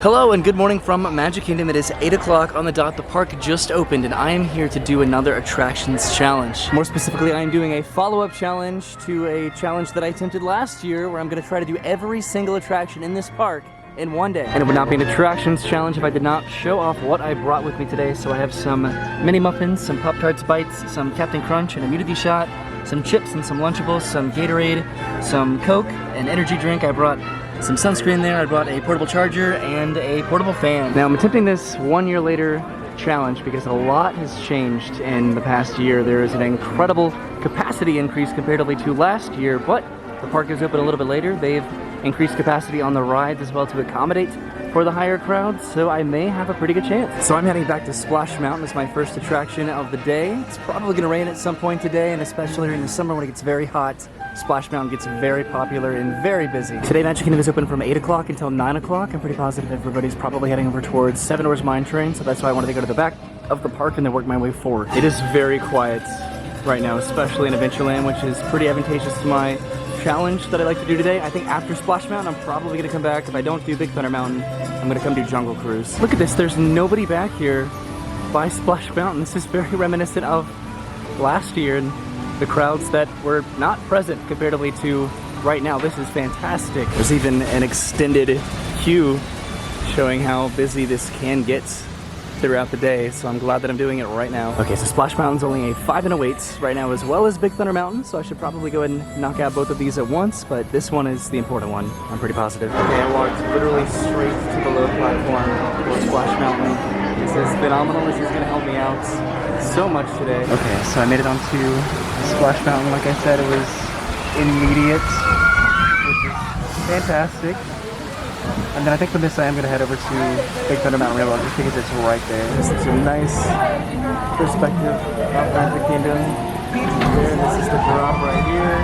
Hello and good morning from Magic Kingdom. It is 8 o'clock on the dot. The park just opened and I am here to do another attractions challenge. More specifically, I am doing a follow-up challenge to a challenge that I attempted last year where I'm going to try to do every single attraction in this park in one day. And it would not be an attractions challenge if I did not show off what I brought with me today. So I have some mini muffins, some Pop-Tarts Bites, some Captain Crunch, an immunity shot, some chips and some Lunchables, some Gatorade, some Coke, an energy drink. I brought some sunscreen there. I brought a portable charger and a portable fan. Now I'm attempting this 1 year later challenge because a lot has changed in the past year. There is an incredible capacity increase comparatively to last year, but the park is open a little bit later. They've increased capacity on the rides as well to accommodate for the higher crowds, so I may have a pretty good chance. So I'm heading back to Splash Mountain as my first attraction of the day. It's probably gonna rain at some point today, and especially during the summer when it gets very hot, Splash Mountain gets very popular and very busy. Today Magic Kingdom is open from 8 o'clock until 9 o'clock. I'm pretty positive everybody's probably heading over towards Seven Dwarfs Mine Train, so that's why I wanted to go to the back of the park and then work my way forward. It is very quiet right now, especially in Adventureland, which is pretty advantageous to my challenge that I like to do today. I think after Splash Mountain, I'm probably gonna come back. If I don't do Big Thunder Mountain, I'm gonna come do Jungle Cruise. Look at this, there's nobody back here by Splash Mountain. This is very reminiscent of last year and the crowds that were not present comparatively to right now. This is fantastic. There's even an extended queue showing how busy this can get throughout the day, so I'm glad that I'm doing it right now. Okay, so Splash Mountain's only a 5-minute wait right now, as well as Big Thunder Mountain, so I should probably go ahead and knock out both of these at once, but this one is the important one. I'm pretty positive. Okay, I walked literally straight to the low platform for Splash Mountain. This is phenomenal. This is gonna help me out so much today. Okay, so I made it onto Splash Mountain. Like I said, it was immediate, which is fantastic. And then I think from this I am going to head over to Big Thunder Mountain Railroad just because it's right there. This is a nice perspective of Magic Kingdom. There, this is the drop right here.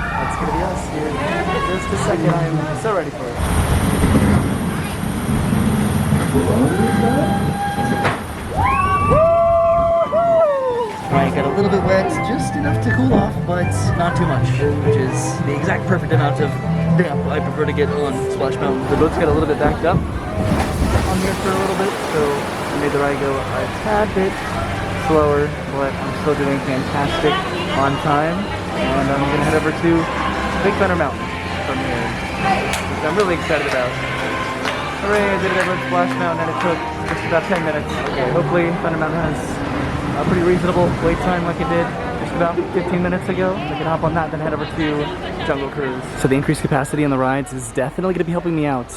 That's going to be us here. Just a second, I am so ready for it. Right, got a little bit wet, just enough to cool off, but not too much, which is the exact perfect amount of damp I prefer to get on Splash Mountain. The boats got a little bit backed up on here for a little bit, so I made the ride go a tad bit slower, but I'm still doing fantastic on time. And I'm gonna head over to Big Thunder Mountain from here, which I'm really excited about. Hooray, I did it over at Splash Mountain and it took just about 10 minutes. Okay, hopefully Thunder Mountain has a pretty reasonable wait time like it did just about 15 minutes ago. I can hop on that, then head over to Jungle Cruise. So the increased capacity on the rides is definitely going to be helping me out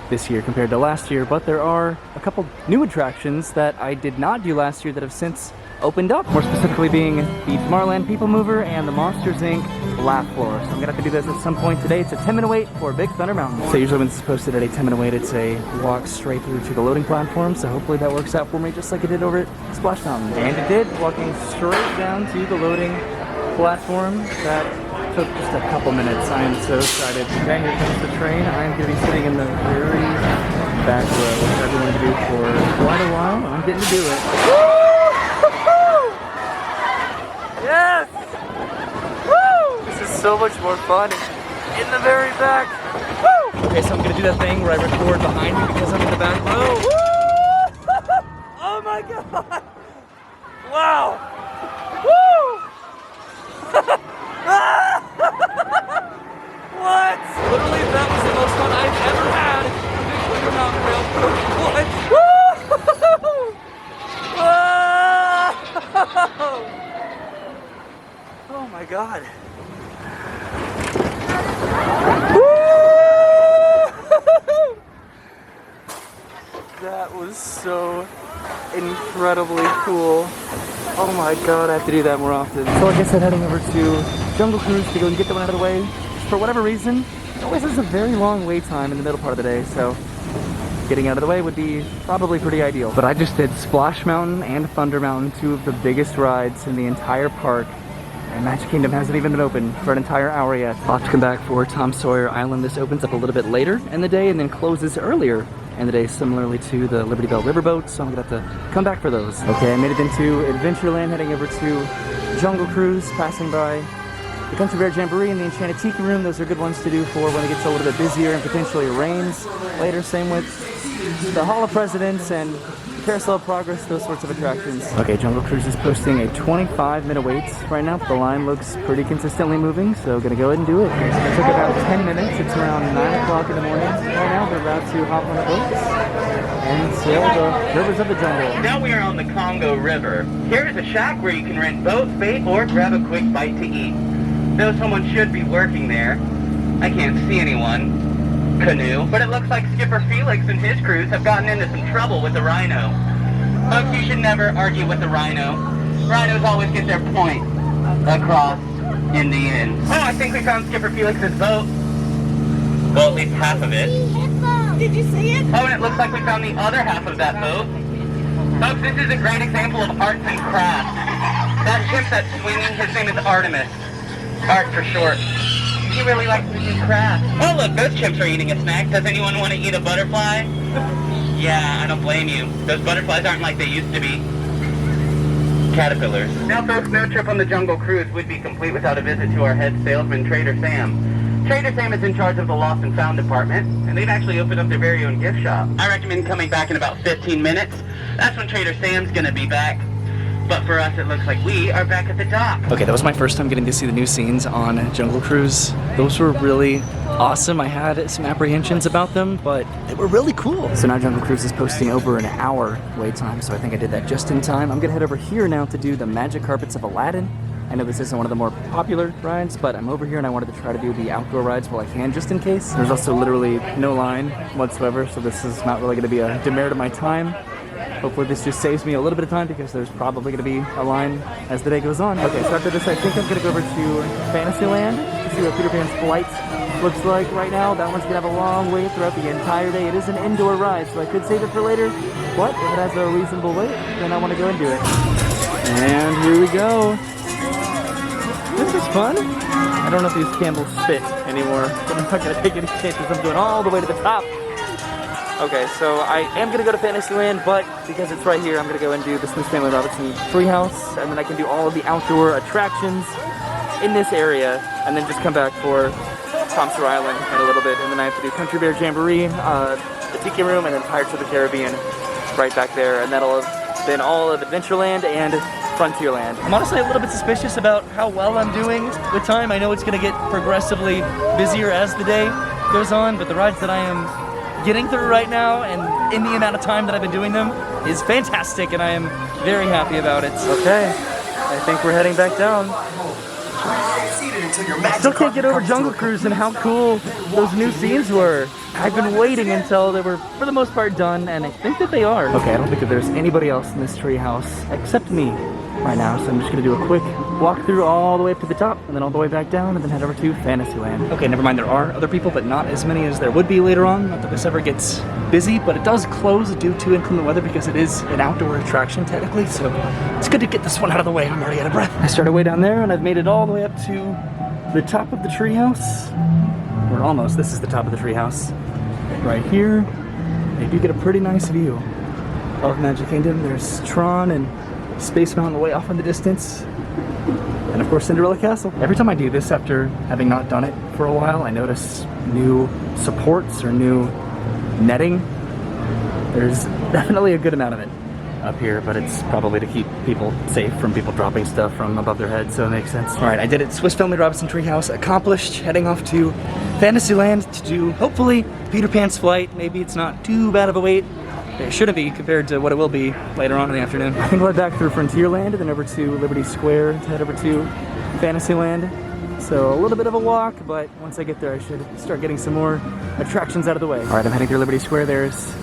this year compared to last year, but there are a couple new attractions that I did not do last year that have since opened up, more specifically being the Tomorrowland People Mover and the Monsters Inc. Laugh Floor. So I'm gonna have to do this at some point today. It's a 10-minute wait for Big Thunder Mountain. So usually when it's posted at a 10-minute wait, it's a walk straight through to the loading platform, so hopefully that works out for me just like it did over at Splash Mountain. And it did, walking straight down to the loading platform. That took just a couple minutes. I am so excited. Okay, here comes the train. I am gonna be sitting in the very back row, which I've been wanting to do for quite a while, and I'm getting to do it. Yes! Woo! This is so much more fun in the very back. Woo! Okay, so I'm gonna do that thing where I record behind me because I'm in the back row. Woo! Oh my god! Wow! Woo! What? Literally, that was the most fun I've ever had with a mountain rail. What? Woo! Oh my god. That was so incredibly cool. Oh my god, I have to do that more often. So like I said, heading over to Jungle Cruise to go and get that one out of the way. For whatever reason, it always has a very long wait time in the middle part of the day, so getting out of the way would be probably pretty ideal. But I just did Splash Mountain and Thunder Mountain, two of the biggest rides in the entire park. And Magic Kingdom hasn't even been open for an entire hour yet. I'll have to come back for Tom Sawyer Island. This opens up a little bit later in the day and then closes earlier in the day, similarly to the Liberty Bell Riverboat, so I'm gonna have to come back for those. Okay, I made it into Adventureland, heading over to Jungle Cruise, passing by The Country Bear Jamboree and the Enchanted Tiki Room, those are good ones to do for when it gets a little bit busier and potentially rains later. Same with the Hall of Presidents and Carousel of Progress, those sorts of attractions. Okay, Jungle Cruise is posting a 25-minute wait right now. The line looks pretty consistently moving, so gonna go ahead and do it. It took about 10 minutes. It's around 9 o'clock in the morning right now. We're about to hop on the boats and sail the rivers of the jungle. Now we are on the Congo River. Here is a shack where you can rent boats, bait, or grab a quick bite to eat. Though someone should be working there, I can't see anyone. Canoe, but it looks like Skipper Felix and his crews have gotten into some trouble with the rhino. Folks, you should never argue with the rhino. Rhinos always get their point across in the end. Oh, I think we found Skipper Felix's boat. Well, at least half of it. Did you see it? Oh, and it looks like we found the other half of that boat. Folks, this is a great example of arts and crafts. That ship that's swinging, his name is Artemis. Art for short. He really likes to do crafts. Oh, look, those chimps are eating a snack. Does anyone want to eat a butterfly? Yeah, I don't blame you. Those butterflies aren't like they used to be. Caterpillars. Now, folks, no trip on the Jungle Cruise would be complete without a visit to our head salesman, Trader Sam. Trader Sam is in charge of the Lost and Found department, and they've actually opened up their very own gift shop. I recommend coming back in about 15 minutes. That's when Trader Sam's gonna be back. But for us, it looks like we are back at the dock. Okay, that was my first time getting to see the new scenes on Jungle Cruise. Those were really awesome. I had some apprehensions about them, but they were really cool. So now Jungle Cruise is posting over an hour wait time, so I think I did that just in time. I'm gonna head over here now to do the Magic Carpets of Aladdin. I know this isn't one of the more popular rides, but I'm over here and I wanted to try to do the outdoor rides while I can, just in case. There's also literally no line whatsoever, so this is not really gonna be a demerit of my time. Hopefully this just saves me a little bit of time because there's probably going to be a line as the day goes on. Okay, so after this I think I'm going to go over to Fantasyland to see what Peter Pan's flight looks like right now. That one's going to have a long wait throughout the entire day. It is an indoor ride, so I could save it for later. But if it has a reasonable wait, then I want to go and do it. And here we go. This is fun. I don't know if these candles fit anymore, but I'm not going to take any chances. I'm going all the way to the top. Okay, so I am going to go to Fantasyland, but because it's right here, I'm going to go and do the Smith Family Robinson treehouse, and then I can do all of the outdoor attractions in this area, and then just come back for Tom Sawyer Island in a little bit, and then I have to do Country Bear Jamboree, the Tiki Room, and then Pirates of the Caribbean right back there, and that'll have been all of Adventureland and Frontierland. I'm honestly a little bit suspicious about how well I'm doing with time. I know it's going to get progressively busier as the day goes on, but the rides that I am getting through right now and in the amount of time that I've been doing them is fantastic, and I am very happy about it. Okay, I think we're heading back down. I still can't get over Jungle Cruise and how cool those new scenes were. I've been waiting until they were, for the most part, done, and I think that they are. Okay, I don't think that there's anybody else in this treehouse except me right now, so I'm just gonna do a quick walk through all the way up to the top, and then all the way back down, and then head over to Fantasyland. Okay, never mind, there are other people, but not as many as there would be later on. Not that this ever gets busy, but it does close due to inclement weather because it is an outdoor attraction technically, so it's good to get this one out of the way. I'm already out of breath. I started way down there, and I've made it all the way up to the top of the treehouse. Or almost. This is the top of the treehouse. Right here, you do get a pretty nice view of Magic Kingdom. There's Tron and Space Mountain way off in the distance. And of course Cinderella Castle. Every time I do this after having not done it for a while, I notice new supports or new netting. There's definitely a good amount of it up here, but it's probably to keep people safe from people dropping stuff from above their heads, so it makes sense. All right, I did it. Swiss Family Robinson Treehouse accomplished. Heading off to Fantasyland to do, hopefully, Peter Pan's flight. Maybe it's not too bad of a wait. It shouldn't be compared to what it will be later on in the afternoon. I think we'll head back through Frontierland and then over to Liberty Square to head over to Fantasyland. So a little bit of a walk, but once I get there, I should start getting some more attractions out of the way. All right, I'm heading through Liberty Square. There's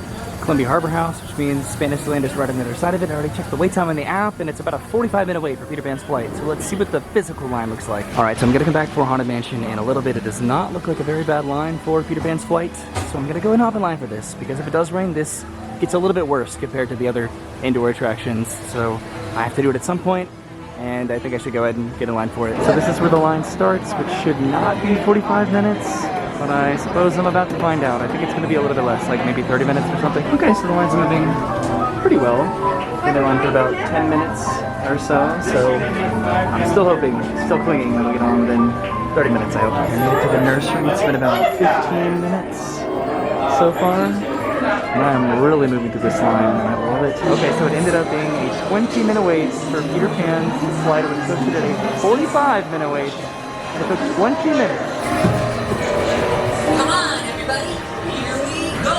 Columbia Harbor House, which means Fantasyland is right on the other side of it. I already checked the wait time on the app, and it's about a 45-minute wait for Peter Pan's flight. So let's see what the physical line looks like. All right, so I'm gonna come back for Haunted Mansion in a little bit. It does not look like a very bad line for Peter Pan's flight, so I'm gonna go and hop in line for this, because if it does rain, this gets a little bit worse compared to the other indoor attractions. So I have to do it at some point, and I think I should go ahead and get in line for it. So this is where the line starts, which should not be 45 minutes. But I suppose I'm about to find out. I think it's going to be a little bit less, like maybe 30 minutes or something. Okay, so the line's moving pretty well. I've been in line for about 10 minutes. or so I'm still hoping, still clinging that we'll get on within 30 minutes, I hope. I made it to the nursery. It's been about 15 minutes so far. And I'm really moving through this line, and I love it. Okay, so it ended up being a 20-minute wait for Peter Pan's slide. It was posted at a 45-minute wait, and it took 20 minutes. Come on, everybody, here we go!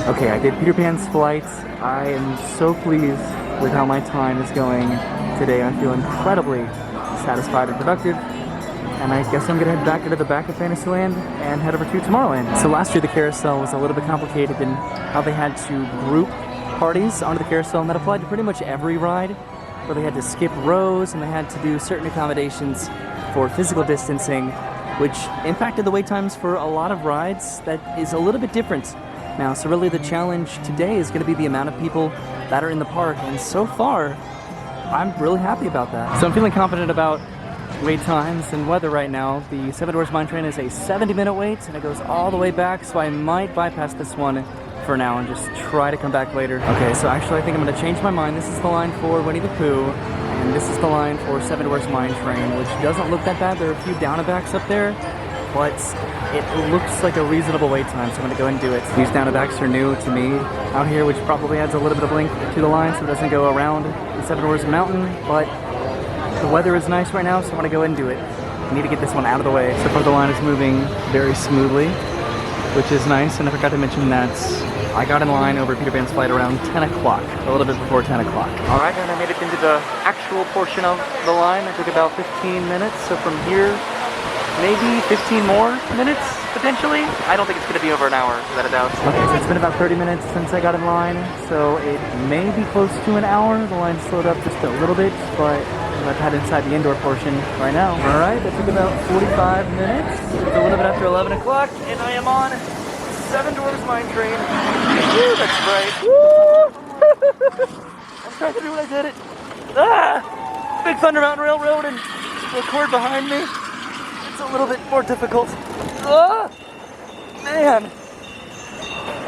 Okay, I did Peter Pan's flight. I am so pleased with how my time is going today. I feel incredibly satisfied and productive. And I guess I'm gonna head back into the back of Fantasyland and head over to Tomorrowland. So last year the carousel was a little bit complicated in how they had to group parties onto the carousel, and that applied to pretty much every ride, where they had to skip rows and they had to do certain accommodations for physical distancing, which impacted the wait times for a lot of rides. That is a little bit different now. So really the challenge today is gonna be the amount of people that are in the park, and so far, I'm really happy about that. So I'm feeling confident about wait times and weather right now. The Seven Dwarfs Mine Train is a 70-minute wait, and it goes all the way back, so I might bypass this one for now and just try to come back later. Okay, so actually I think I'm gonna change my mind. This is the line for Winnie the Pooh, and this is the line for Seven Dwarfs Mine Train, which doesn't look that bad. There are a few down and backs up there, but it looks like a reasonable wait time, so I'm gonna go ahead and do it. These down and backs are new to me out here, which probably adds a little bit of length to the line so it doesn't go around the Seven Dwarfs Mountain, but the weather is nice right now, so I'm gonna go ahead and do it. I need to get this one out of the way. So far the line is moving very smoothly, which is nice, and I forgot to mention that I got in line over Peter Pan's flight around 10 o'clock, a little bit before 10 o'clock. All right, and I made it into the actual portion of the line. It took about 15 minutes, so from here, maybe 15 more minutes, potentially. I don't think it's gonna be over an hour, without a doubt. Okay, so it's been about 30 minutes since I got in line, so it may be close to an hour. The line slowed up just a little bit, but I've had inside the indoor portion right now. All right, that took about 45 minutes. It's a little bit after 11 o'clock, and I am on Seven Dwarfs Mine Train. Woo, that's right. Woo! I'm trying to do what I did it. Ah! Big Thunder Mountain Railroad and record behind me. It's a little bit more difficult. Ah! Man,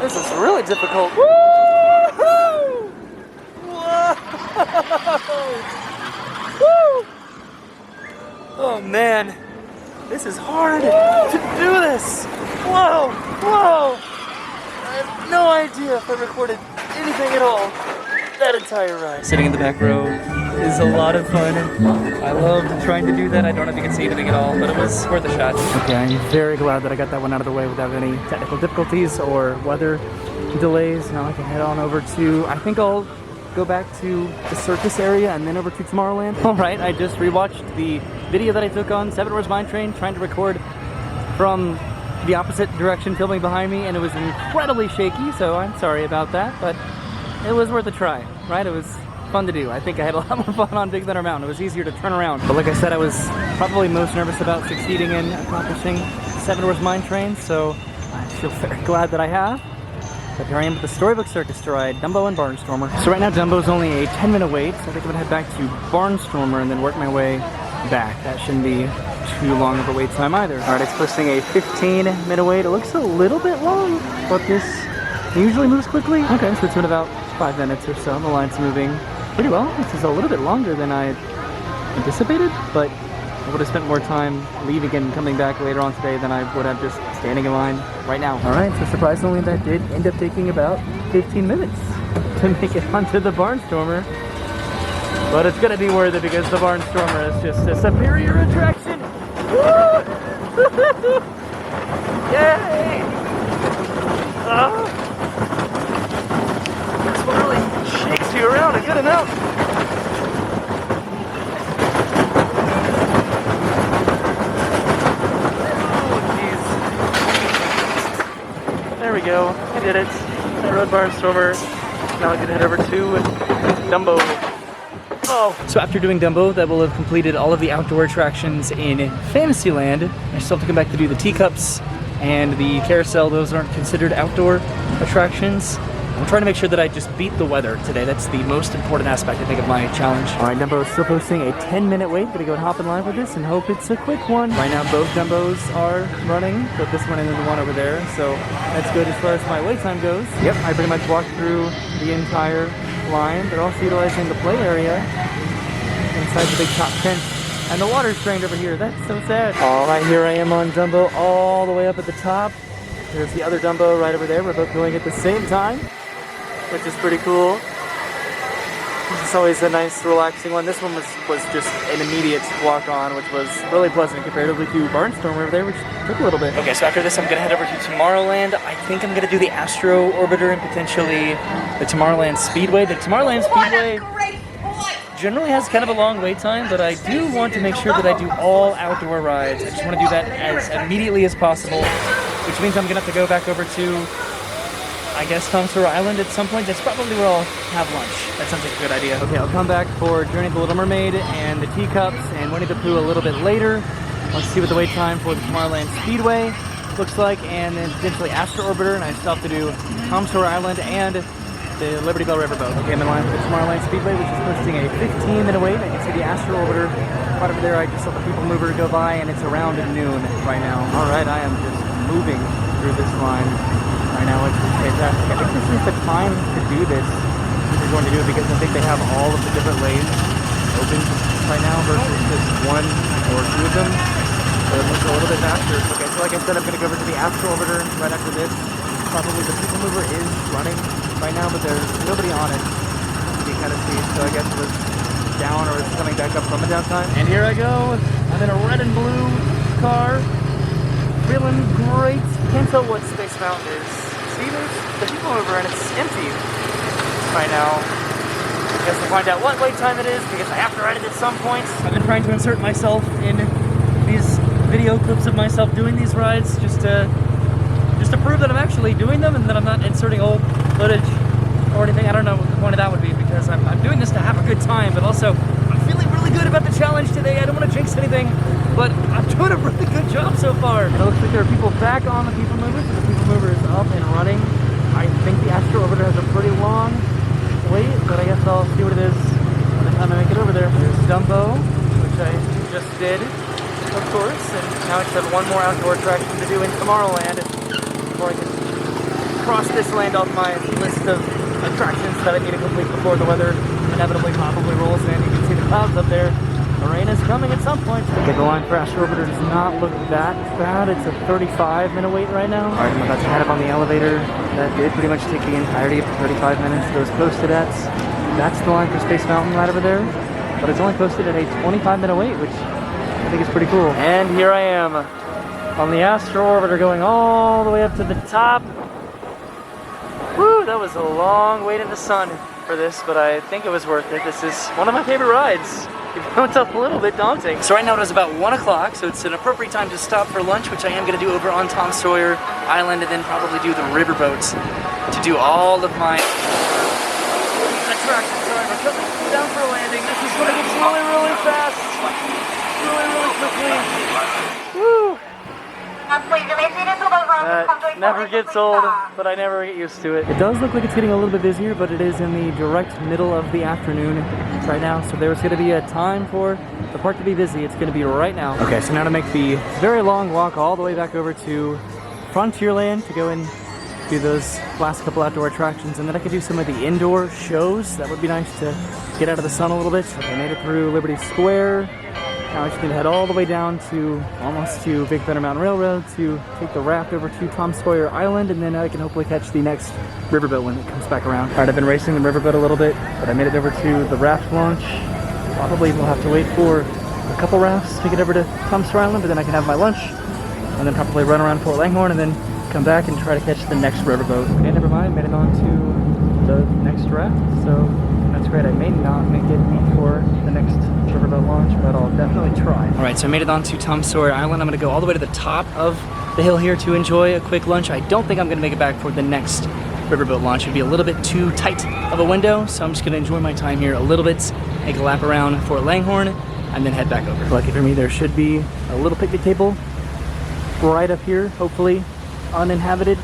this is really difficult. Woo! Whoa! Woo! Oh man, this is hard to do this. Whoa, whoa! I have no idea if I recorded anything at all that entire ride. Sitting in the back row is a lot of fun. I loved trying to do that. I don't know if you can see anything at all, but it was worth a shot. Okay, I'm very glad that I got that one out of the way without any technical difficulties or weather delays. Now I can head on over to, I think I'll go back to the Circus area and then over to Tomorrowland. All right, I just rewatched the video that I took on Seven Dwarfs Mine Train, trying to record from the opposite direction, filming behind me, and it was incredibly shaky, so I'm sorry about that, but it was worth a try, right? It was fun to do. I think I had a lot more fun on Big Thunder Mountain. It was easier to turn around. But like I said, I was probably most nervous about succeeding in accomplishing Seven Dwarfs Mine Train, so I feel very glad that I have. But here I am at the Storybook Circus to ride Dumbo and Barnstormer. So right now Dumbo's only a 10-minute wait, so I think I'm gonna head back to Barnstormer and then work my way back. That shouldn't be too long of a wait time either. All right, it's posting a 15-minute wait. It looks a little bit long, but this usually moves quickly. Okay, so it's been about 5 minutes or so. The line's moving pretty well. This is a little bit longer than I anticipated, but I would have spent more time leaving and coming back later on today than I would have just standing in line right now. All right, so surprisingly that did end up taking about 15 minutes to make it onto the Barnstormer. But it's gonna be worth it because the Barnstormer is just a superior attraction. Woo! Yay! This one really shakes you around a good amount. go. I did it. I rode Barnstormer. Now I can head over to Dumbo. Oh. So after doing Dumbo, that will have completed all of the outdoor attractions in Fantasyland. I still have to come back to do the teacups and the carousel. Those aren't considered outdoor attractions. I'm trying to make sure that I just beat the weather today. That's the most important aspect, I think, of my challenge. All right, Dumbo is still posting a 10-minute wait. Gonna go and hop in line for this and hope it's a quick one. Right now, both Dumbos are running, both this one and then the one over there. So that's good as far as my wait time goes. Yep, I pretty much walked through the entire line. They're also utilizing the play area inside the big top tent. And the water's drained over here. That's so sad. All right, here I am on Dumbo all the way up at the top. There's the other Dumbo right over there. We're both going at the same time, which is pretty cool. It's always a nice, relaxing one. This one was just an immediate walk on, which was really pleasant comparatively to Barnstormer over there, which took a little bit. Okay, so after this, I'm gonna head over to Tomorrowland. I think I'm gonna do the Astro Orbiter and potentially the Tomorrowland Speedway. The Tomorrowland Speedway generally has kind of a long wait time, but I do want to make sure that I do all outdoor rides. I just want to do that as immediately as possible, which means I'm gonna have to go back over to, I guess, Tomorrowland Island at some point. That's probably where I'll have lunch. That sounds like a good idea. Okay, I'll come back for Journey of the Little Mermaid and the teacups and Winnie the Pooh a little bit later. Let's see what the wait time for the Tomorrowland Speedway looks like, and then potentially Astro Orbiter, and I still have to do Tomorrowland Island and the Liberty Bell Riverboat. Okay, I'm in line for the Tomorrowland Speedway, which is posting a 15-minute wait. I can see the Astro Orbiter right over there. I just saw the people mover go by, and it's around noon right now. All right, I am just moving through this line right now, which is fantastic. I think this is the time to do this, if you're going to do it, because I think they have all of the different lanes open right now versus just one or two of them. So it looks a little bit faster. Okay, so like I said, I'm going to go over to the Astro Orbiter right after this. Probably the people mover is running right now, but there's nobody on it. You kind of see, so I guess it was down or it's coming back up from the downtime. And here I go. I'm in a red and blue car. Feeling great. Can't tell what Space Mountain is. See, there's the people mover and it's empty right now. I guess we'll find out what wait time it is because I have to ride it at some point. I've been trying to insert myself in these video clips of myself doing these rides just to prove that I'm actually doing them and that I'm not inserting old footage or anything. I don't know what the point of that would be because I'm doing this to have a good time, but also I'm feeling really good about the challenge today. I don't want to jinx anything, but I'm doing a really good job so far. And it looks like there are people back on the people mover, so the people mover is up and running. I think the Astro Orbiter has a pretty long wait, but I guess I'll see what it is by the time I make it over there. There's Dumbo, which I just did, of course, and now I just have one more outdoor attraction to do in Tomorrowland before I can cross this land off my list of attractions that I need to complete before the weather inevitably probably rolls in. You can see the clouds up there. The rain is coming at some point. Okay, the line for Astro Orbiter does not look that bad. It's a 35-minute wait right now. All right, I'm about to head up on the elevator. That did pretty much take the entirety of the 35 minutes that was posted at. That's the line for Space Mountain right over there. But it's only posted at a 25-minute wait, which I think is pretty cool. And here I am on the Astro Orbiter going all the way up to the top. Woo, that was a long wait in the sun for this, but I think it was worth it. This is one of my favorite rides, even though it's a little bit daunting. So right now it is about 1 o'clock, so it's an appropriate time to stop for lunch, which I am going to do over on Tom Sawyer Island, and then probably do the Riverboat to do all of my attractions. Sorry, we're coming down for a landing. This is going to get really, really fast. Really, really quickly. Woo! That never gets old, but I never get used to it. It does look like it's getting a little bit busier, but it is in the direct middle of the afternoon right now, so there's going to be a time for the park to be busy. It's going to be right now. Okay, so now to make the very long walk all the way back over to Frontierland to go and do those last couple outdoor attractions, and then I could do some of the indoor shows. That would be nice to get out of the sun a little bit. Okay, I made it through Liberty Square. Now I just need to head all the way down to almost to Big Thunder Mountain Railroad to take the raft over to Tom Sawyer Island, and then I can hopefully catch the next riverboat when it comes back around. All right, I've been racing the riverboat a little bit, but I made it over to the raft launch. Probably we'll have to wait for a couple rafts to get over to Tom Sawyer Island, but then I can have my lunch, and then probably run around Fort Langhorne, and then come back and try to catch the next riverboat. Okay, never mind, made it on to the next raft, so that's looks great. I may not make it before the next riverboat launch, but I'll definitely try. All right, so I made it onto Tom Sawyer Island. I'm gonna go all the way to the top of the hill here to enjoy a quick lunch. I don't think I'm gonna make it back for the next riverboat launch. It'd be a little bit too tight of a window, so I'm just gonna enjoy my time here a little bit, make a lap around Fort Langhorne, and then head back over. Lucky for me, there should be a little picnic table right up here, hopefully uninhabited,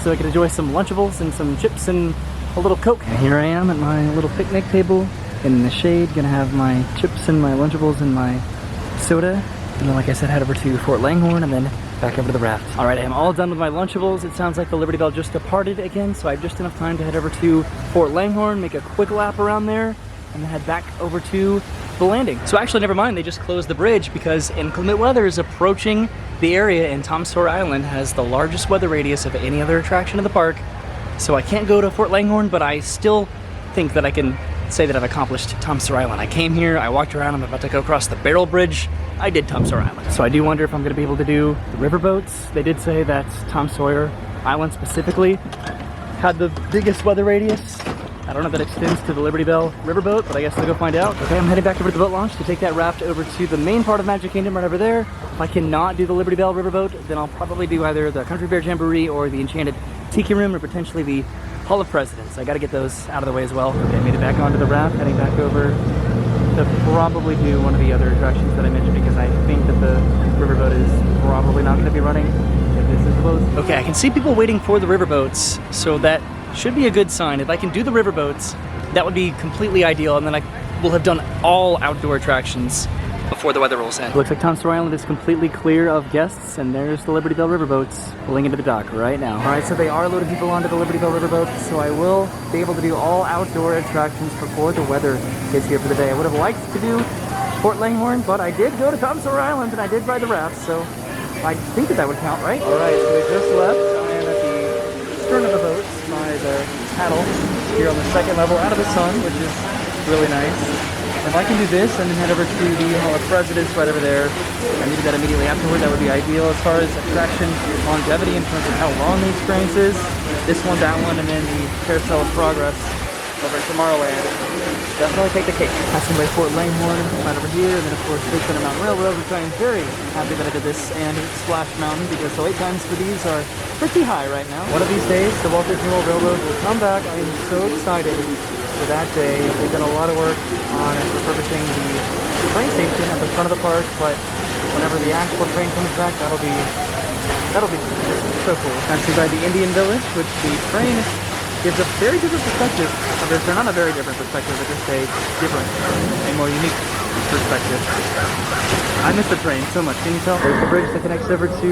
so I can enjoy some Lunchables and some chips and a little Coke. And here I am at my little picnic table in the shade, gonna have my chips and my Lunchables and my soda, and then like I said, head over to Fort Langhorne and then back over to the raft. All right, I am all done with my Lunchables. It sounds like the Liberty Bell just departed again, so I have just enough time to head over to Fort Langhorne, make a quick lap around there, and then head back over to the landing. So actually, never mind, they just closed the bridge because inclement weather is approaching the area, and Tom Sawyer Island has the largest weather radius of any other attraction in the park. So I can't go to Fort Langhorne, but I still think that I can say that I've accomplished Tom Sawyer Island. I came here, I walked around, I'm about to go across the Barrel Bridge. I did Tom Sawyer Island. So I do wonder if I'm gonna be able to do the riverboats. They did say that Tom Sawyer Island specifically had the biggest weather radius. I don't know if that extends to the Liberty Bell riverboat, but I guess we'll go find out. Okay, I'm heading back over to the boat launch to take that raft over to the main part of Magic Kingdom right over there. If I cannot do the Liberty Bell riverboat, then I'll probably do either the Country Bear Jamboree or the Enchanted Tiki Room, or potentially the Hall of Presidents. I gotta get those out of the way as well. Okay, I made it back onto the raft, heading back over to probably do one of the other attractions that I mentioned, because I think that the riverboat is probably not gonna be running if this is closed. Okay, I can see people waiting for the riverboats, so that should be a good sign. If I can do the riverboats, that would be completely ideal, and then I will have done all outdoor attractions before the weather rolls in. Looks like Tom Sawyer Island is completely clear of guests, and there's the Liberty Bell riverboats pulling into the dock right now. All right, so they are loading people onto the Liberty Bell riverboat, so I will be able to do all outdoor attractions before the weather gets here for the day. I would have liked to do Fort Langhorne, but I did go to Tom Sawyer Island, and I did ride the raft, so I think that would count, right? All right, so we just left. I am at the stern of the boat by the paddle here on the second level out of the sun, which is really nice. If I can do this and then head over to the Hall of Presidents right over there, and do that immediately afterward, that would be ideal. As far as attraction longevity in terms of how long the experience is, this one, that one, and then the Carousel of Progress over at Tomorrowland, definitely take the cake. Passing by Fort Langhorne right over here, and then of course Big Thunder Mountain Railroad, which I am very happy that I did this, and Splash Mountain, because the wait times for these are pretty high right now. One of these days, the Walt Disney World Railroad will come back. I am so excited for that day. They've done a lot of work on refurbishing the train station at the front of the park, but whenever the actual train comes back, that'll be so cool. Passing by the Indian Village, which the train gives a very different perspective of this. They're not a very different perspective, but just a different, a more unique perspective. I miss the train so much, can you tell? There's the bridge that connects over to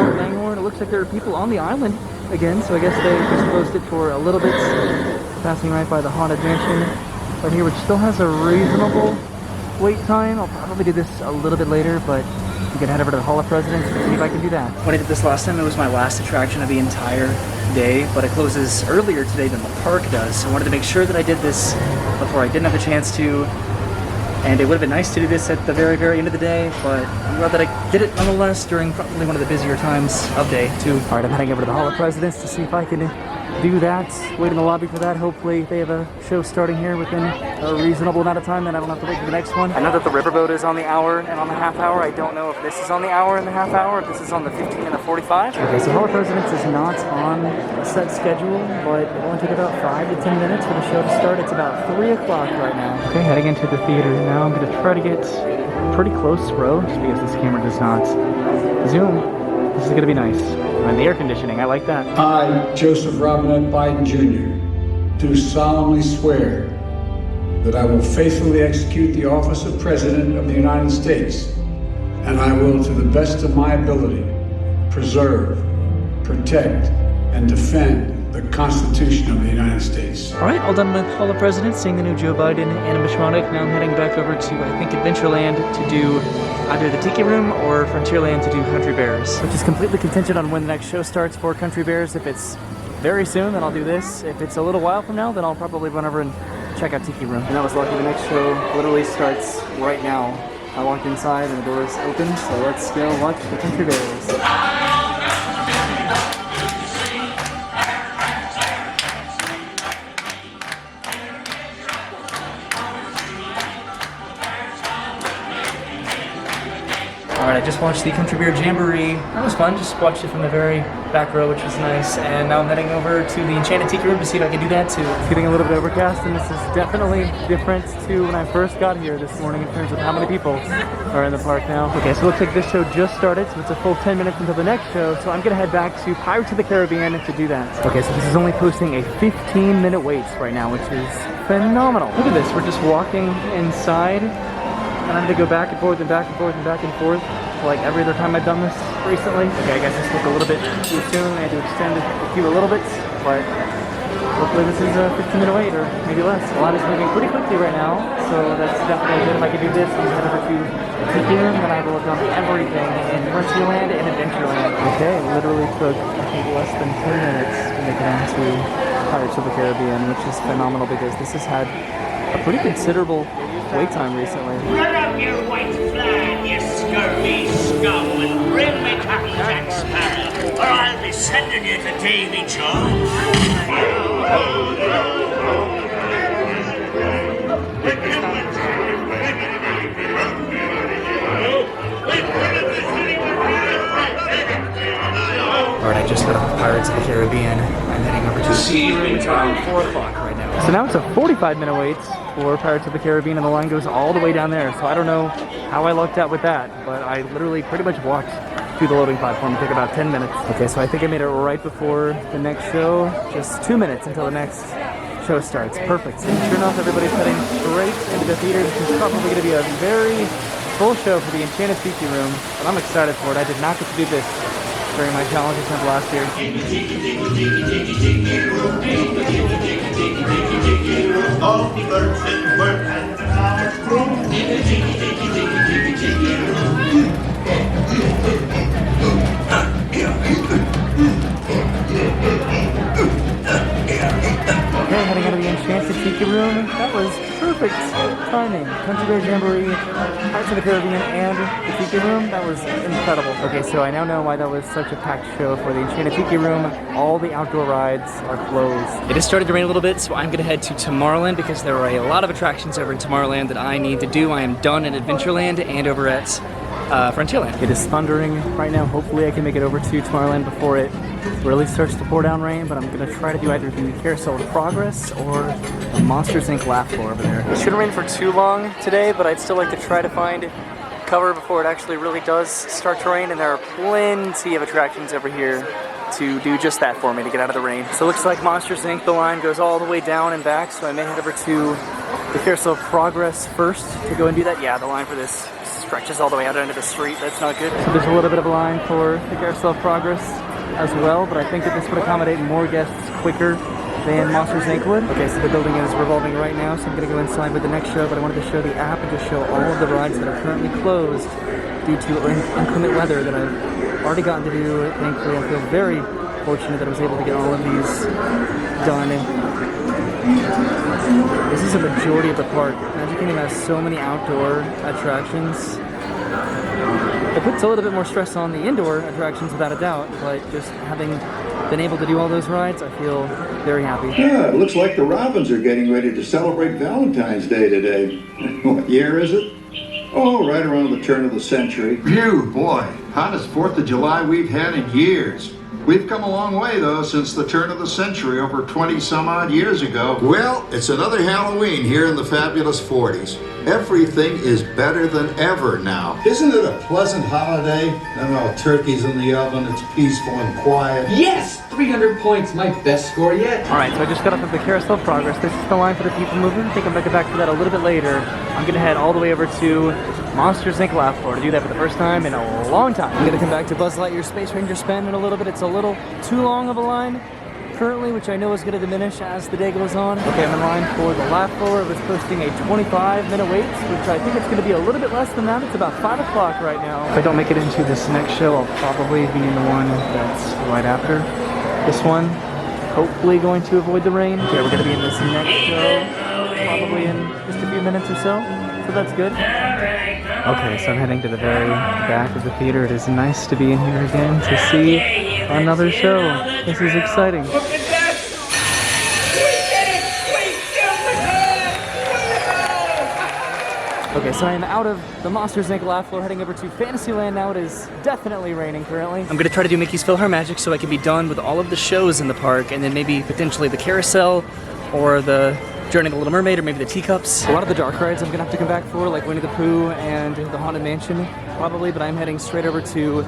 Fort Langhorne. It looks like there are people on the island again, so I guess they just closed it for a little bit. Passing right by the Haunted Mansion right here, which still has a reasonable wait time. I'll probably do this a little bit later, but you can head over to the Hall of Presidents and see if I can do that. When I did this last time, it was my last attraction of the entire day, but it closes earlier today than the park does, so I wanted to make sure that I did this before I didn't have the chance to, and it would have been nice to do this at the very, very end of the day, but I'm glad that I did it nonetheless during probably one of the busier times of day, too. All right, I'm heading over to the Hall of Presidents to see if I can do that. Wait in the lobby for that. Hopefully they have a show starting here within a reasonable amount of time, then I don't have to wait for the next one. I know that the riverboat is on the hour and on the half hour. I don't know if this is on the hour and the half hour, if this is on the 15 and the 45. Okay, so Hall of Presidents is not on a set schedule, but it only took about 5 to 10 minutes for the show to start. It's about 3 o'clock right now. Okay, heading into the theater now. I'm going to try to get pretty close row, just because this camera does not zoom. This is going to be nice. And the air conditioning, I like that. I, Joseph Robinette Biden Jr., do solemnly swear that I will faithfully execute the office of President of the United States, and I will, to the best of my ability, preserve, protect, and defend the Constitution of the United States. All right, all done with Hall of Presidents, seeing the new Joe Biden animatronic. Now I'm heading back over to, I think, Adventureland to do either the Tiki Room or Frontierland to do Country Bears, which is completely contingent on when the next show starts for Country Bears. If it's very soon, then I'll do this. If it's a little while from now, then I'll probably run over and check out Tiki Room. And that was lucky. The next show literally starts right now. I walked inside and the doors opened, so let's go watch the Country Bears. Alright, I just watched the Country Beer Jamboree. That was fun, just watched it from the very back row, which was nice. And now I'm heading over to the Enchanted Tiki Room to see if I can do that too. It's getting a little bit overcast, and this is definitely different to when I first got here this morning in terms of how many people are in the park now. Okay, so it looks like this show just started, so it's a full 10 minutes until the next show. So I'm gonna head back to Pirates of the Caribbean to do that. Okay, so this is only posting a 15-minute wait right now, which is phenomenal. Look at this, we're just walking inside. And I'm gonna go back and forth and back and forth and back and forth like every other time I've done this recently. Okay, I guess this took a little bit too soon. I had to extend the queue a little bit, but hopefully this is a 15-minute wait or maybe less. The line is moving pretty quickly right now, so that's definitely good. If I could do this and head over to the Tiki Room, then I will have done everything in Frontierland and Adventureland. Okay, it literally took, I think, less than 10 minutes to make it onto Pirates of the Caribbean, which is phenomenal because this has had a pretty considerable wait time recently. Run up your white flag, you scurvy scum, and bring me Captain Jack Sparrow, or I'll be sending you to Davy Jones. Alright, I just got off Pirates of the Caribbean. I'm heading over to the Tiki Room. It's around 4 o'clock right now. So now it's a 45-minute wait for Pirates of the Caribbean, and the line goes all the way down there. So I don't know how I lucked out with that, but I literally pretty much walked through the loading platform. It took about 10 minutes. Okay, so I think I made it right before the next show. Just 2 minutes until the next show starts. Perfect. And sure enough, everybody's heading straight into the theater. This is probably going to be a very full show for the Enchanted Tiki Room, but I'm excited for it. I did not get to do this during my challenges of last year. Okay, heading out of the Enchanted Tiki Room. That was perfect timing. Country Beer Jamboree, Pirates of the Caribbean, and the Tiki Room. That was incredible. Okay, so I now know why that was such a packed show for the Enchanted Tiki Room. All the outdoor rides are closed. It has started to rain a little bit, so I'm going to head to Tomorrowland because there are a lot of attractions over in Tomorrowland that I need to do. I am done in Adventureland and over at Frontierland. It is thundering right now. Hopefully I can make it over to Tomorrowland before it really starts to pour down rain, but I'm going to try to do either the Carousel of Progress or the Monsters Inc. laugh floor over there. It shouldn't rain for too long today, but I'd still like to try to find cover before it actually really does start to rain, and there are plenty of attractions over here to do just that for me, to get out of the rain. So it looks like Monsters Inc. the line goes all the way down and back, so I may head over to the Carousel of Progress first to go and do that. Yeah, the line for this stretches all the way out into the street. That's not good. So there's a little bit of a line for the Carousel of Progress as well, but I think that this would accommodate more guests quicker than Monsters Inc. would. Okay, so the building is revolving right now, so I'm going to go inside with the next show, but I wanted to show the app and just show all of the rides that are currently closed due to inclement weather that I've already gotten to do. Thankfully, I feel very fortunate that I was able to get all of these done. This is a majority of the park. Magic Kingdom has so many outdoor attractions. It puts a little bit more stress on the indoor attractions without a doubt, but just having been able to do all those rides, I feel very happy. Yeah, it looks like the Robins are getting ready to celebrate Valentine's Day today. What year is it? Oh, right around the turn of the century. Phew, boy, hottest 4th of July we've had in years. We've come a long way, though, since the turn of the century, over 20-some-odd years ago. Well, it's another Halloween here in the fabulous 40s. Everything is better than ever now. Isn't it a pleasant holiday? And all turkeys in the oven, it's peaceful and quiet. Yes! 300 points, my best score yet. Alright, so I just got off of the Carousel of Progress. This is the line for the People Mover. I think I'm going to get back to that a little bit later. I'm going to head all the way over to Monsters Inc. Laugh Floor to do that for the first time in a long time. I'm going to come back to Buzz Lightyear Space Ranger Spin in a little bit. It's a little too long of a line currently, which I know is going to diminish as the day goes on. Okay, I'm in line for the Laugh Floor. It was posting a 25-minute wait, which I think it's going to be a little bit less than that. It's about 5 o'clock right now. If I don't make it into this next show, I'll probably be in the one that's right after this one. Hopefully going to avoid the rain. Okay, we're going to be in this next show probably in just a few minutes or so. So that's good. Okay, so I'm heading to the very back of the theater. It is nice to be in here again to see another show. This is exciting. Okay, so I am out of the Monsters Inc. laugh floor, heading over to Fantasyland now. It is definitely raining currently. I'm gonna try to do Mickey's PhilharMagic so I can be done with all of the shows in the park, and then maybe potentially the carousel or the Journey of the Little Mermaid, or maybe the teacups. A lot of the dark rides I'm gonna have to come back for, like Winnie the Pooh and the Haunted Mansion, probably, but I'm heading straight over to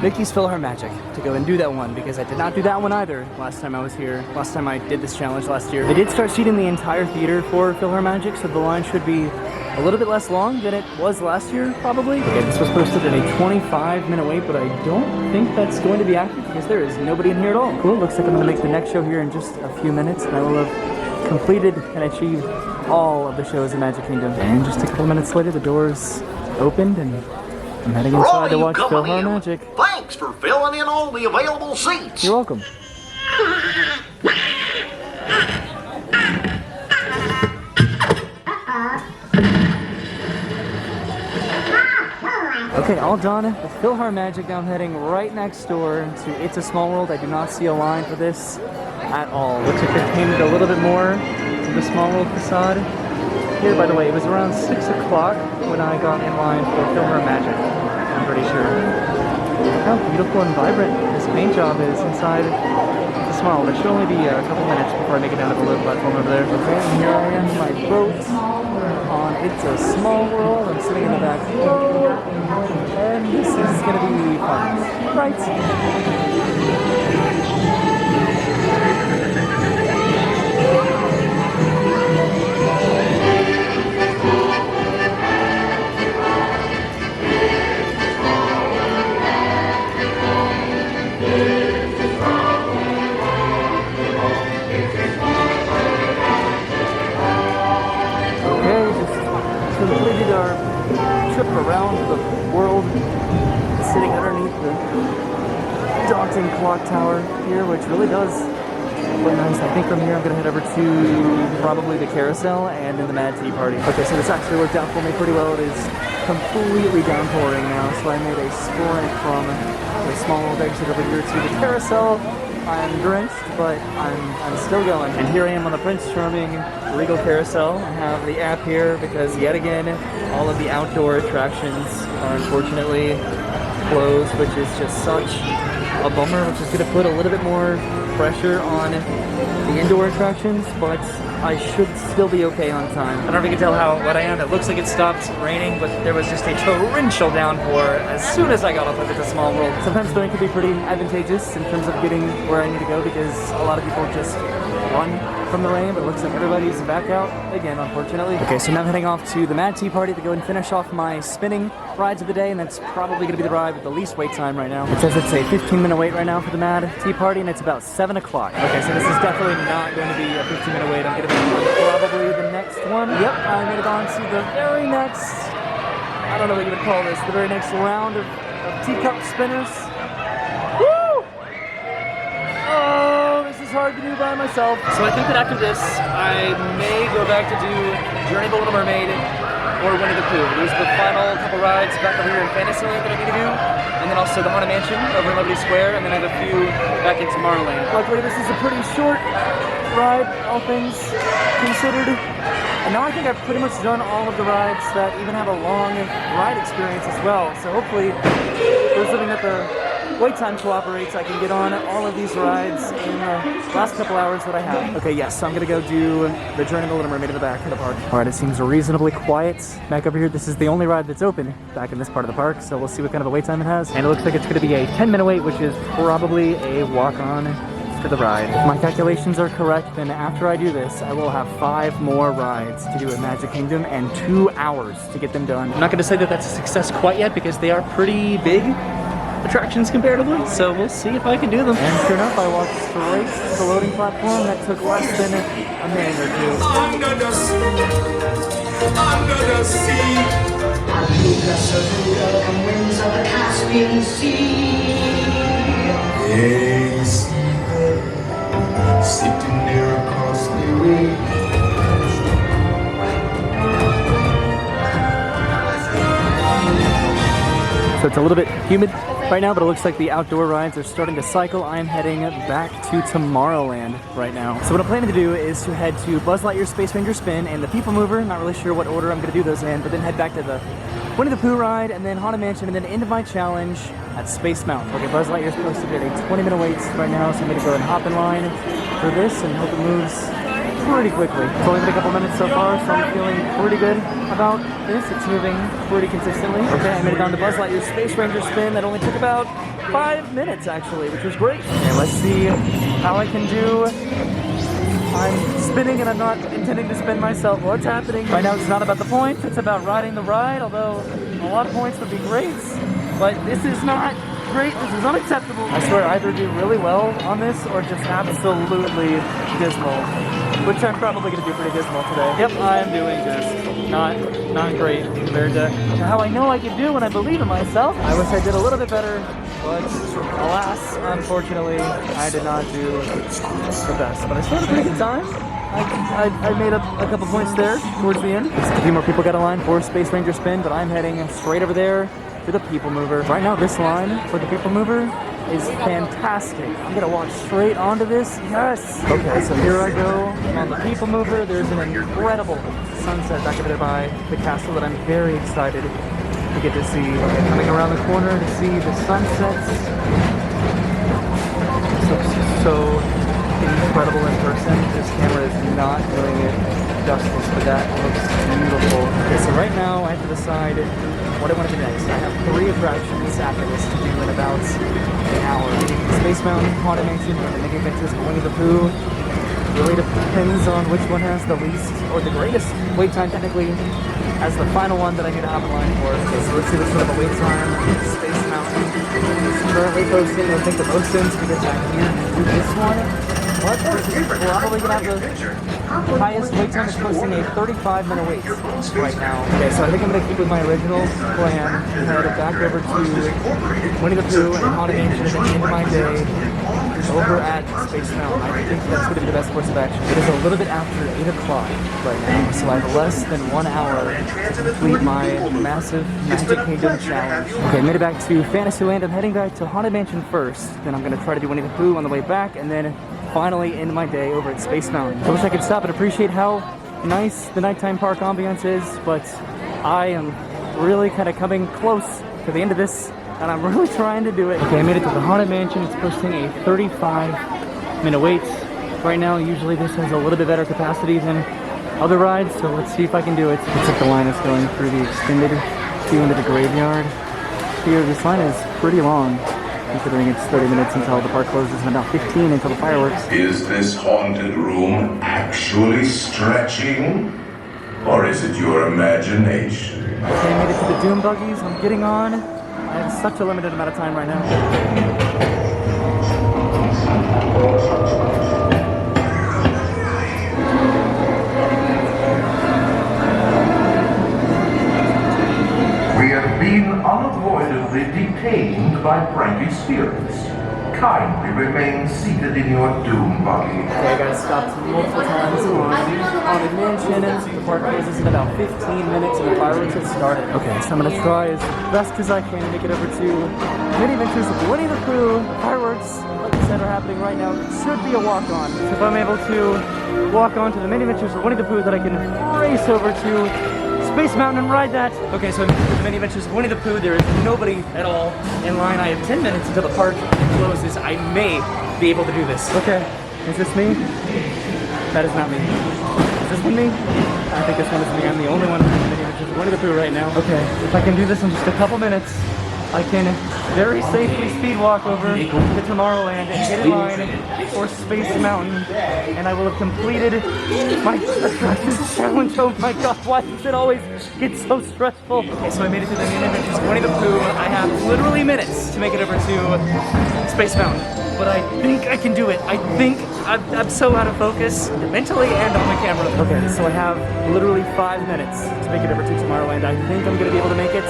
Mickey's PhilharMagic to go and do that one, because I did not do that one either last time I was here. Last time I did this challenge last year. They did start seating the entire theater for PhilharMagic, so the line should be a little bit less long than it was last year, probably. Okay, this was posted at a 25-minute wait, but I don't think that's going to be accurate because there is nobody in here at all. Cool, looks like I'm gonna make the next show here in just a few minutes, and I will have completed and achieved all of the shows in Magic Kingdom. And just a couple minutes later, the doors opened, and I'm heading inside to watch PhilharMagic. Thanks for filling in all the available seats. You're welcome. Okay, all done with PhilharMagic. Now I'm heading right next door to It's a Small World. I do not see a line for this at all. Looks like they've painted a little bit more to the Small World facade. Here, by the way, it was around 6 o'clock when I got in line for PhilharMagic, I'm pretty sure. Look how beautiful and vibrant this paint job is inside the Small World. It should only be a couple minutes before I make it down to the load platform over there. Okay, and here I am in my boat on It's a Small World. I'm sitting in the back. And this is gonna be fun, right? Completed our trip around the world, sitting underneath the daunting clock tower here, which really does look nice. I think from here I'm going to head over to probably the carousel and then the Mad Tea Party. Okay, so this actually worked out for me pretty well. It is completely downpouring now, so I made a sprint from the Small World exit over here to the carousel. I'm drenched, but I'm still going. And here I am on the Prince Charming Regal Carousel. I have the app here because yet again, all of the outdoor attractions are unfortunately closed, which is just such a bummer, which is gonna put a little bit more pressure on the indoor attractions, but I should still be okay on time. I don't know if you can tell what I am. It looks like it stopped raining, but there was just a torrential downpour as soon as I got off of It's a Small World. Sometimes the rain can be pretty advantageous in terms of getting where I need to go because a lot of people just run from the rain, but it looks like everybody's back out again, unfortunately. Okay, so now I'm heading off to the Mad Tea Party to go and finish off my spinning rides of the day, and that's probably gonna be the ride with the least wait time right now. It says it's a 15-minute wait right now for the Mad Tea Party, and it's about 7 o'clock. Okay, so this is definitely not going to be a 15-minute wait. I'm gonna be on probably the next one. Yep, I made it on to the very next, I don't know what you would call this, the very next round of teacup spinners. Woo! Oh, this is hard to do by myself. So I think that after this, I may go back to do Journey of the Little Mermaid or Winnie the Pooh. These are the final couple rides back over here in Fantasyland that I need to do. And then also the Haunted Mansion over in Liberty Square, and then I have a few back in Tomorrowland. Luckily, this is a pretty short ride, all things considered. And now I think I've pretty much done all of the rides that even have a long ride experience as well. So hopefully, assuming that the wait time cooperates, I can get on all of these rides in the last couple hours that I have. Okay, yes, so I'm gonna go do the Journey of the Little Mermaid in the back of the park. All right, it seems reasonably quiet back over here. This is the only ride that's open back in this part of the park, so we'll see what kind of a wait time it has. And it looks like it's gonna be a 10-minute wait, which is probably a walk-on to the ride. If my calculations are correct, then after I do this, I will have 5 more rides to do at Magic Kingdom and 2 hours to get them done. I'm not gonna say that that's a success quite yet because they are pretty big attractions comparatively, so we'll see if I can do them. And sure enough, I walked straight to the loading platform. That took less than a minute or two. Under the sea, under the sea. The winds of the Caspian Sea. They see her sitting there across the way. So it's a little bit humid right now, but it looks like the outdoor rides are starting to cycle. I'm heading back to Tomorrowland right now. So what I'm planning to do is to head to Buzz Lightyear Space Ranger Spin and the People Mover. Not really sure what order I'm going to do those in, but then head back to the Winnie the Pooh ride and then Haunted Mansion and then into my challenge at Space Mountain. Okay, Buzz Lightyear's supposed to get a 20-minute wait right now, so I'm going to go and hop in line for this and hope it moves pretty quickly. It's only been a couple minutes so far, so I'm feeling pretty good about this. It's moving pretty consistently. Okay, I made it down to Buzz Lightyear Space Ranger Spin. That only took about 5 minutes actually, which was great. Okay, let's see how I can do. I'm spinning and I'm not intending to spin myself. What's happening? Right now it's not about the points, it's about riding the ride, although a lot of points would be great. But this is not great, this is unacceptable. I swear I either do really well on this or just absolutely dismal. Which I'm probably going to do pretty dismal today. Yep, I'm doing just not great compared to how I know I can do when I believe in myself. I wish I did a little bit better, but alas, unfortunately, I did not do the best. But I still had a pretty good time. I made up a couple points there towards the end. Just a few more people got a line for Space Ranger Spin, but I'm heading straight over there to the People Mover. Right now, this line for the People Mover is fantastic. I'm gonna walk straight onto this. Yes! Okay, so here I go on the People Mover. There's an incredible sunset back over there by the castle that I'm very excited to get to see. Okay, coming around the corner to see the sunsets. This looks so incredible in person. This camera is not doing it justice, but that looks beautiful. Okay, so right now I have to decide what I want to do next. I have 3 attractions after this to do in about an hour. Space Mountain, Haunted Mansion, and the Mega Adventures of Winnie the Pooh. Really depends on which one has the least or the greatest wait time technically as the final one that I need to hop in line for. Okay, so let's see which one of the wait time. Space Mountain is currently posting. I think the most sense because I'm here to do this one. What? We're probably gonna have the highest wait time is posting a 35-minute wait right now. Okay, so I think I'm gonna keep with my original plan and head back over to Winnie the Pooh and Haunted Mansion at the end of my day over at Space Mountain. I think that's gonna be the best course of action. It is a little bit after 8 o'clock right now, so I have less than 1 hour to complete my massive Magic Kingdom challenge. Okay, I made it back to Fantasyland. I'm heading back to Haunted Mansion first, then I'm gonna try to do Winnie the Pooh on the way back, and then finally end my day over at Space Mountain. I wish I could stop and appreciate how nice the nighttime park ambiance is, but I am really kind of coming close to the end of this, and I'm really trying to do it. Okay, I made it to the Haunted Mansion. It's posting a 35-minute wait. Right now, usually this has a little bit better capacity than other rides, so let's see if I can do it. Looks like the line is going through the extended queue into the graveyard. Here, this line is pretty long, considering it's 30 minutes until the park closes and about 15 until the fireworks. Is this haunted room actually stretching? Or is it your imagination? Okay, I made it to the Doom Buggies. I'm getting on. I have such a limited amount of time right now. We have been unavoidably detained by pranky spirits. Kindly remain seated in your doom buggy. Okay, I got stopped multiple times on Haunted Mansion. The park closes in about 15 minutes and the fireworks have started. Okay, so I'm gonna try as best as I can to make it over to Mini Adventures of Winnie the Pooh. Fireworks, like I said, are happening right now. It should be a walk-on. So if I'm able to walk on to the Mini Adventures of Winnie the Pooh, that I can race over to Space Mountain and ride that. Okay, so in the Mini Adventures of Winnie the Pooh, there is nobody at all in line. I have 10 minutes until the park closes. I may be able to do this. Okay, is this me? That is not me. Is this one me? I think this one is me. I'm the only one in the Mini Adventures of Winnie the Pooh right now. Okay, if I can do this in just a couple minutes, I can very safely speed walk over to Tomorrowland and get in line for Space Mountain, and I will have completed my attractions challenge. Oh my god, why does it always get so stressful? Okay, so I made it to the Mini Adventures of Winnie the Pooh. I have literally minutes to make it over to Space Mountain, but I think I can do it. I think I'm so out of focus, mentally and on the camera. Okay, so I have literally 5 minutes to make it over to Tomorrowland. I think I'm gonna be able to make it.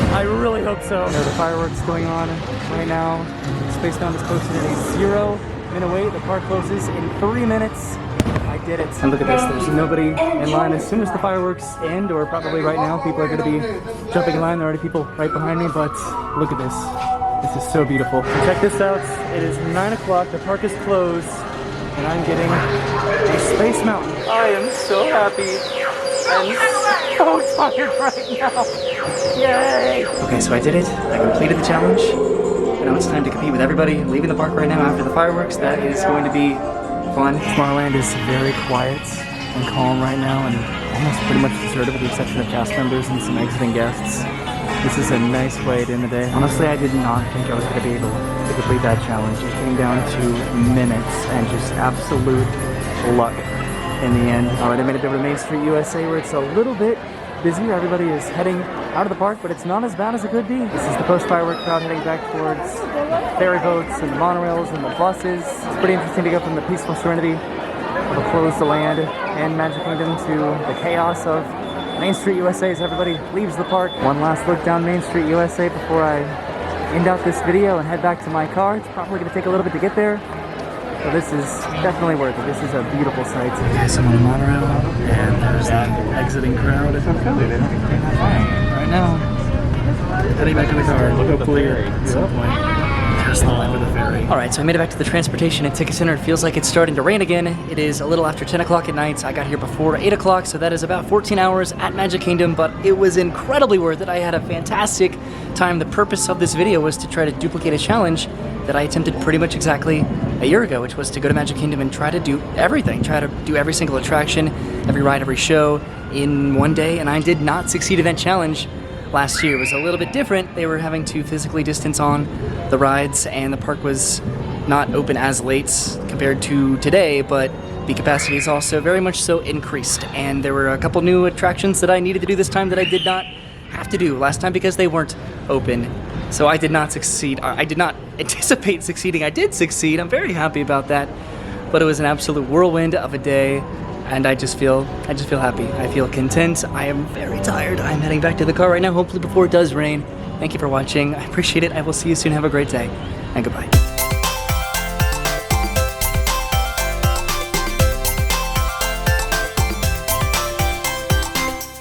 I really hope so. There are the fireworks going on right now. Space Mountain is posted at a 0-minute wait. The park closes in 3 minutes. I did it. And look at this, there's nobody in line. As soon as the fireworks end, or probably right now, people are gonna be jumping in line. There are already people right behind me, but look at this. This is so beautiful. So check this out. It is 9 o'clock, the park is closed, and I'm getting a Space Mountain. I am so happy. I'm so tired right now. Yay! Okay, so I did it. I completed the challenge. And now it's time to compete with everybody. Leaving the park right now after the fireworks. That is going to be fun. Tomorrowland is very quiet and calm right now, and almost pretty much deserted with the exception of cast members and some exiting guests. This is a nice way to end the day. Honestly, I did not think I was going to be able to complete that challenge. It came down to minutes and just absolute luck in the end. Alright, I made it over to Main Street, USA, where it's a little bit busier. Everybody is heading out of the park, but it's not as bad as it could be. This is the post-firework crowd heading back towards the ferry boats and the monorails and the buses. It's pretty interesting to go from the peaceful serenity of a closed land and Magic Kingdom to the chaos of Main Street, USA, as everybody leaves the park. One last look down Main Street, USA before I end out this video and head back to my car. It's probably going to take a little bit to get there, so this is definitely worth it. This is a beautiful sight. Okay, so I'm on the monorail, and there's the exiting crowd. Right now, heading back to the car. Hopefully at some point. There's the line with the ferry. Alright, so I made it back to the transportation and ticket center. It feels like it's starting to rain again. It is a little after 10 o'clock at night. I got here before 8 o'clock, so that is about 14 hours at Magic Kingdom, but it was incredibly worth it. I had a fantastic time. The purpose of this video was to try to duplicate a challenge that I attempted pretty much exactly a year ago, which was to go to Magic Kingdom and try to do everything. Try to do every single attraction, every ride, every show in one day, and I did not succeed in that challenge. Last year was a little bit different. They were having to physically distance on the rides, and the park was not open as late compared to today, but the capacity is also very much so increased. And there were a couple new attractions that I needed to do this time that I did not have to do last time because they weren't open. So I did not succeed. I did not anticipate succeeding. I did succeed. I'm very happy about that. But it was an absolute whirlwind of a day. And I just feel happy. I feel content. I am very tired. I'm heading back to the car right now, hopefully before it does rain. Thank you for watching. I appreciate it. I will see you soon. Have a great day, and goodbye.